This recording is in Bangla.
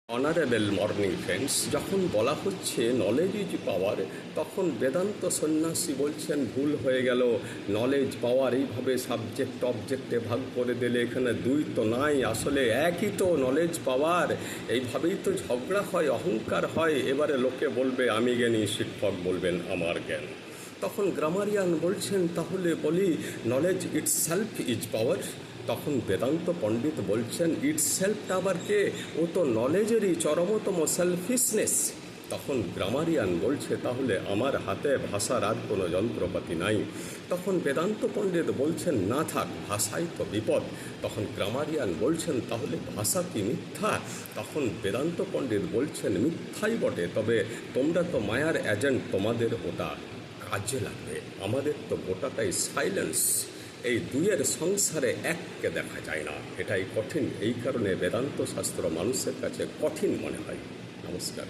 অনারেবল মর্নিং ফ্রেন্ডস, যখন বলা হচ্ছে নলেজ ইজ পাওয়ার, তখন বেদান্ত সন্ন্যাসী বলছেন ভুল হয়ে গেল। নলেজ পাওয়ার এইভাবে সাবজেক্ট অবজেক্টে ভাগ করে দিলে এখানে দুই তো নাই, আসলে একই তো নলেজ পাওয়ার। এইভাবেই তো ঝগড়া হয়, অহংকার হয়। এবারে লোকে বলবে আমি জ্ঞানী, শিক্ষক বলবেন আমার জ্ঞান। তখন গ্রামারিয়ান বলছেন তাহলে বলি নলেজ ইটসেলফ ইজ পাওয়ার। তখন বেদান্ত পণ্ডিত বলছেন ইটসেলফটা আবার কে? ও তো নলেজেরই চরমতম সেলফিশনেস। তখন গ্রামারিয়ান বলছে তাহলে আমার হাতে ভাষার আর কোনো যন্ত্রপাতি নাই। তখন বেদান্ত পণ্ডিত বলছেন না থাক, ভাষাই তো বিপদ। তখন গ্রামারিয়ান বলছেন তাহলে ভাষা কি মিথ্যা? তখন বেদান্ত পণ্ডিত বলছেন মিথ্যাই বটে, তবে তোমরা তো মায়ার এজেন্ট, তোমাদের ওটা কাজে লাগবে, আমাদের তো গোটাটাই সাইলেন্স। এই দুইয়ের সংসারে এককে দেখা যায় না, এটাই কঠিন। এই কারণে বেদান্ত শাস্ত্র মানুষের কাছে কঠিন মনে হয়। নমস্কার।